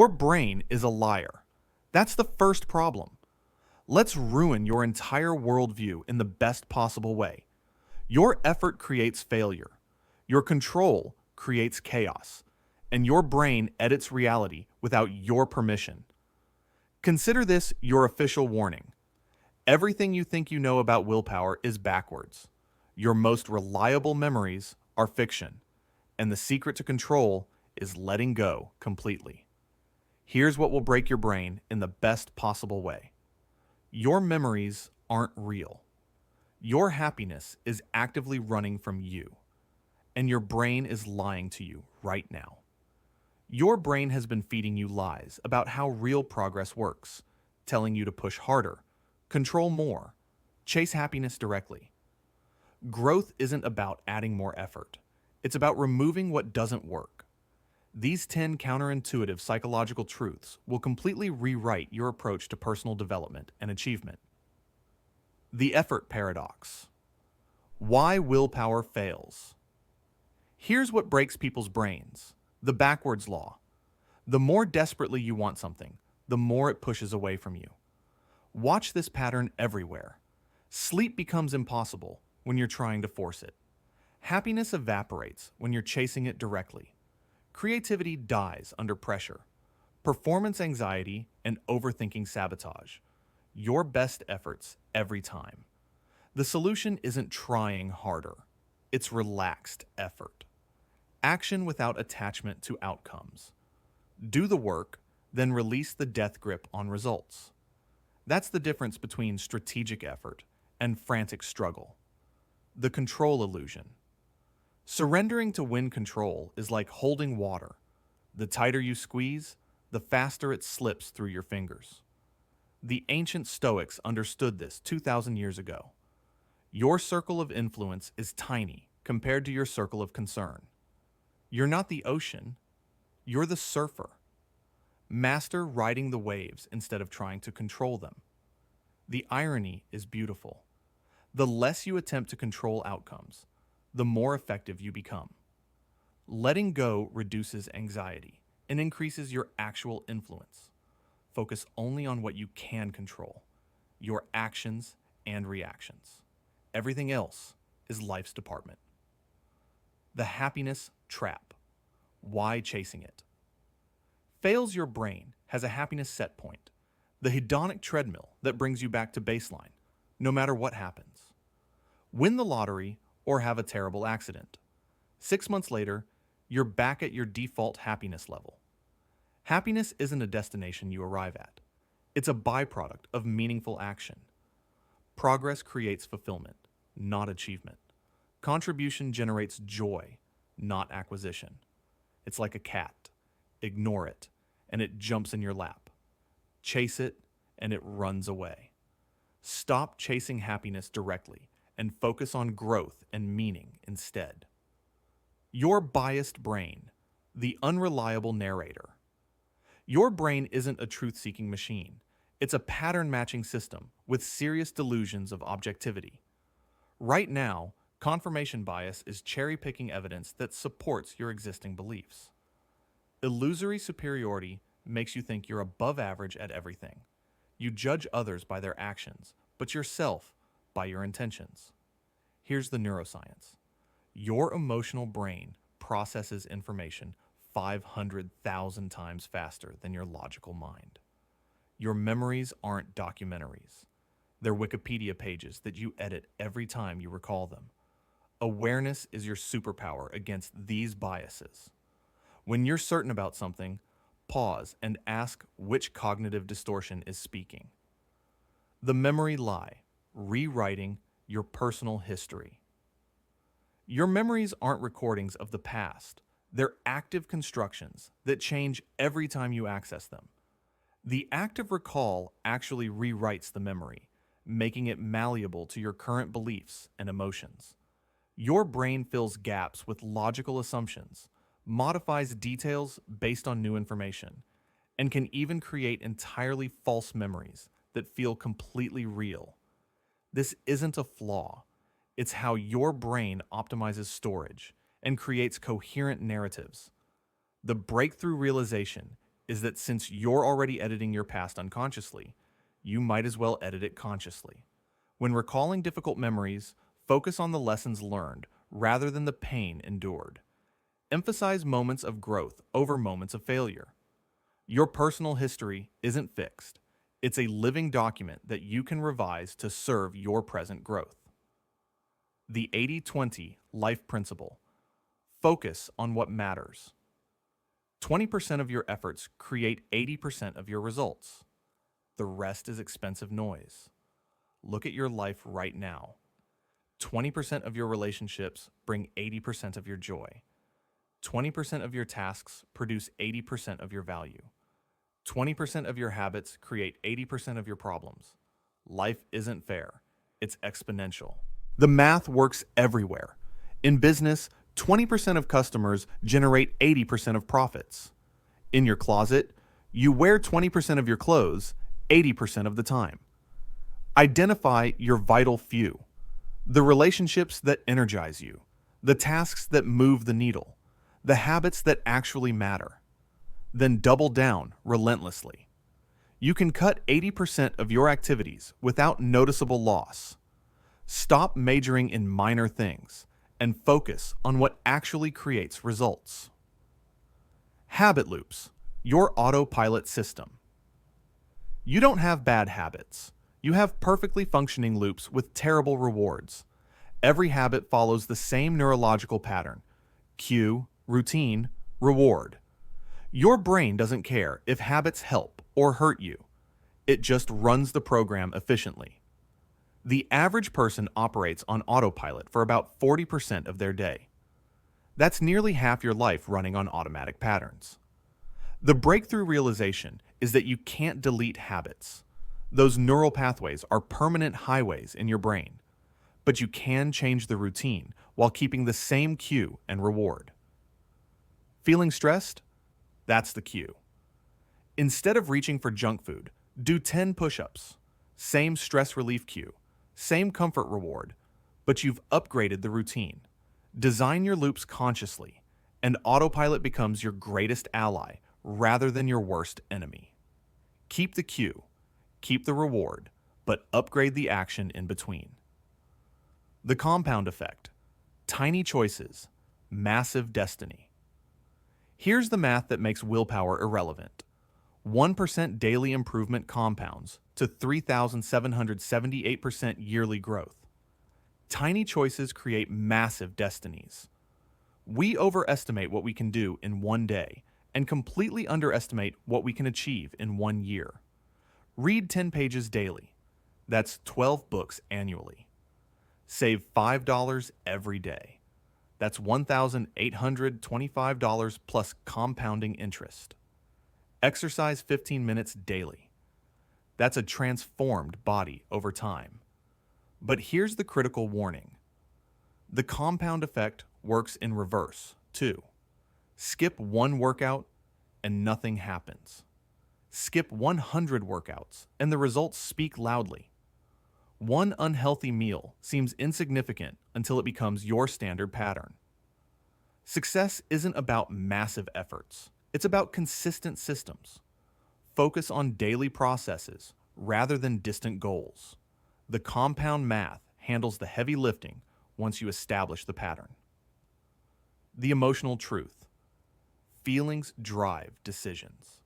Your brain is a liar. That's the first problem. Let's ruin your entire worldview in the best possible way. Your effort creates failure. Your control creates chaos. And your brain edits reality without your permission. Consider this your official warning. Everything you think you know about willpower is backwards. Your most reliable memories are fiction. And the secret to control is letting go completely. Here's what will break your brain in the best possible way. Your memories aren't real. Your happiness is actively running from you, and your brain is lying to you right now. Your brain has been feeding you lies about how real progress works, telling you to push harder, control more, chase happiness directly. Growth isn't about adding more effort. It's about removing what doesn't work. These 10 counterintuitive psychological truths will completely rewrite your approach to personal development and achievement. The effort paradox. Why willpower fails. Here's what breaks people's brains. The backwards law. The more desperately you want something, the more it pushes away from you. Watch this pattern everywhere. Sleep becomes impossible when you're trying to force it. Happiness evaporates when you're chasing it directly. Creativity dies under pressure. Performance anxiety and overthinking sabotage. Your best efforts every time. The solution isn't trying harder. It's relaxed effort. Action without attachment to outcomes. Do the work, then release the death grip on results. That's the difference between strategic effort and frantic struggle. The control illusion. Surrendering to win control is like holding water. The tighter you squeeze, the faster it slips through your fingers. The ancient Stoics understood this 2,000 years ago. Your circle of influence is tiny compared to your circle of concern. You're not the ocean, you're the surfer. Master riding the waves instead of trying to control them. The irony is beautiful. The less you attempt to control outcomes, the more effective you become. Letting go reduces anxiety and increases your actual influence. Focus only on what you can control, your actions and reactions. Everything else is life's department. The happiness trap. Why chasing it? Fails your brain has a happiness set point, the hedonic treadmill that brings you back to baseline, no matter what happens. Win the lottery or have a terrible accident. 6 months later, you're back at your default happiness level. Happiness isn't a destination you arrive at. It's a byproduct of meaningful action. Progress creates fulfillment, not achievement. Contribution generates joy, not acquisition. It's like a cat. Ignore it, and it jumps in your lap. Chase it, and it runs away. Stop chasing happiness directly and focus on growth and meaning instead. Your biased brain, the unreliable narrator. Your brain isn't a truth-seeking machine. It's a pattern-matching system with serious delusions of objectivity. Right now, confirmation bias is cherry-picking evidence that supports your existing beliefs. Illusory superiority makes you think you're above average at everything. You judge others by their actions, but yourself by your intentions. Here's the neuroscience. Your emotional brain processes information 500,000 times faster than your logical mind. Your memories aren't documentaries. They're Wikipedia pages that you edit every time you recall them. Awareness is your superpower against these biases. When you're certain about something, pause and ask which cognitive distortion is speaking. The memory lie, rewriting your personal history. Your memories aren't recordings of the past. They're active constructions that change every time you access them. The act of recall actually rewrites the memory, making it malleable to your current beliefs and emotions. Your brain fills gaps with logical assumptions, modifies details based on new information, and can even create entirely false memories that feel completely real. This isn't a flaw. It's how your brain optimizes storage and creates coherent narratives. The breakthrough realization is that since you're already editing your past unconsciously, you might as well edit it consciously. When recalling difficult memories, focus on the lessons learned rather than the pain endured. Emphasize moments of growth over moments of failure. Your personal history isn't fixed. It's a living document that you can revise to serve your present growth. The 80-20 life principle. Focus on what matters. 20% of your efforts create 80% of your results. The rest is expensive noise. Look at your life right now. 20% of your relationships bring 80% of your joy. 20% of your tasks produce 80% of your value. 20% of your habits create 80% of your problems. Life isn't fair. It's exponential. The math works everywhere. In business, 20% of customers generate 80% of profits. In your closet, you wear 20% of your clothes 80% of the time. Identify your vital few, the relationships that energize you, the tasks that move the needle, the habits that actually matter. Then double down relentlessly. You can cut 80% of your activities without noticeable loss. Stop majoring in minor things and focus on what actually creates results. Habit loops, your autopilot system. You don't have bad habits. You have perfectly functioning loops with terrible rewards. Every habit follows the same neurological pattern: cue, routine, reward. Your brain doesn't care if habits help or hurt you. It just runs the program efficiently. The average person operates on autopilot for about 40% of their day. That's nearly half your life running on automatic patterns. The breakthrough realization is that you can't delete habits. Those neural pathways are permanent highways in your brain. But you can change the routine while keeping the same cue and reward. Feeling stressed? That's the cue. Instead of reaching for junk food, do 10 push-ups. Same stress relief cue, same comfort reward, but you've upgraded the routine. Design your loops consciously, and autopilot becomes your greatest ally rather than your worst enemy. Keep the cue, keep the reward, but upgrade the action in between. The compound effect. Tiny choices, massive destiny. Here's the math that makes willpower irrelevant. 1% daily improvement compounds to 3,778% yearly growth. Tiny choices create massive destinies. We overestimate what we can do in one day and completely underestimate what we can achieve in 1 year. Read 10 pages daily. That's 12 books annually. Save $5 every day. That's $1,825 plus compounding interest. Exercise 15 minutes daily. That's a transformed body over time. But here's the critical warning. The compound effect works in reverse, too. Skip one workout and nothing happens. Skip 100 workouts and the results speak loudly. One unhealthy meal seems insignificant until it becomes your standard pattern. Success isn't about massive efforts. It's about consistent systems. Focus on daily processes rather than distant goals. The compound math handles the heavy lifting once you establish the pattern. The emotional truth. Feelings drive decisions.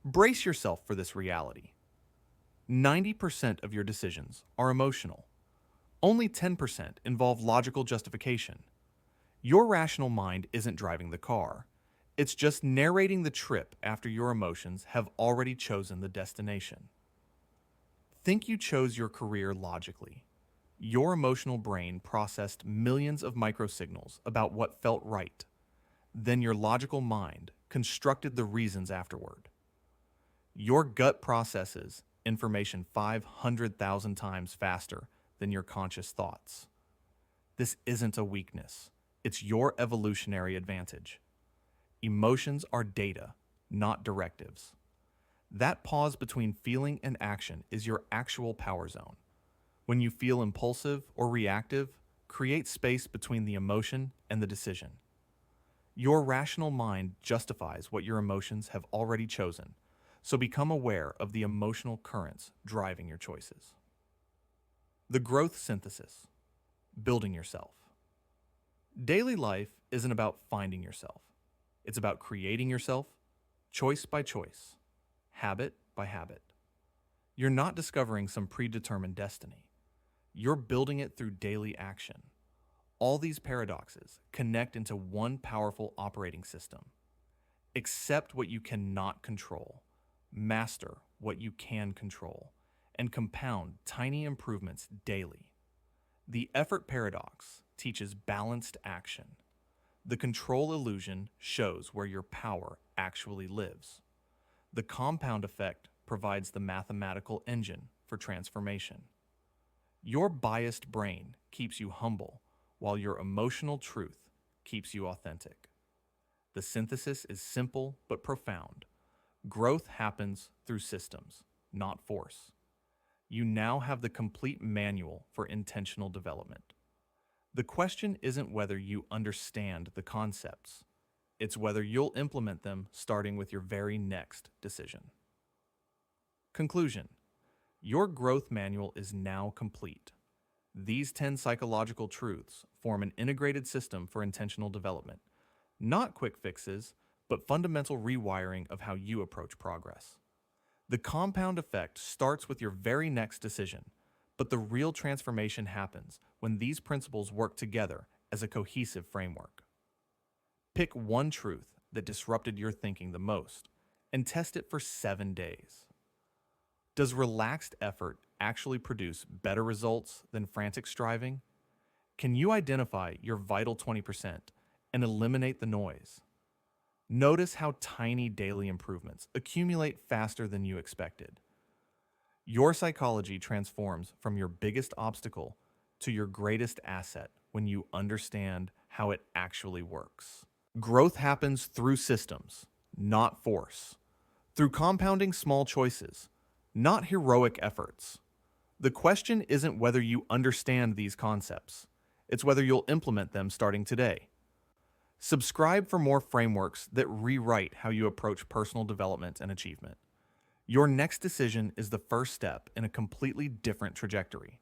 Brace yourself for this reality. 90% of your decisions are emotional. Only 10% involve logical justification. Your rational mind isn't driving the car. It's just narrating the trip after your emotions have already chosen the destination. Think you chose your career logically. Your emotional brain processed millions of microsignals about what felt right. Then your logical mind constructed the reasons afterward. Your gut processes information 500,000 times faster than your conscious thoughts. This isn't a weakness. It's your evolutionary advantage. Emotions are data, not directives. That pause between feeling and action is your actual power zone. When you feel impulsive or reactive, create space between the emotion and the decision. Your rational mind justifies what your emotions have already chosen, so become aware of the emotional currents driving your choices. The growth synthesis, building yourself. Daily life isn't about finding yourself. It's about creating yourself, choice by choice, habit by habit. You're not discovering some predetermined destiny. You're building it through daily action. All these paradoxes connect into one powerful operating system. Accept what you cannot control, master what you can control, and compound tiny improvements daily. The effort paradox teaches balanced action. The control illusion shows where your power actually lives. The compound effect provides the mathematical engine for transformation. Your biased brain keeps you humble, while your emotional truth keeps you authentic. The synthesis is simple but profound. Growth happens through systems, not force. You now have the complete manual for intentional development. The question isn't whether you understand the concepts, it's whether you'll implement them starting with your very next decision. Conclusion. Your growth manual is now complete. These 10 psychological truths form an integrated system for intentional development. Not quick fixes, but fundamental rewiring of how you approach progress. The compound effect starts with your very next decision, but the real transformation happens when these principles work together as a cohesive framework. Pick one truth that disrupted your thinking the most and test it for 7 days. Does relaxed effort actually produce better results than frantic striving? Can you identify your vital 20% and eliminate the noise? Notice how tiny daily improvements accumulate faster than you expected. Your psychology transforms from your biggest obstacle to your greatest asset when you understand how it actually works. Growth happens through systems, not force. Through compounding small choices, not heroic efforts. The question isn't whether you understand these concepts. It's whether you'll implement them starting today. Subscribe for more frameworks that rewrite how you approach personal development and achievement. Your next decision is the first step in a completely different trajectory.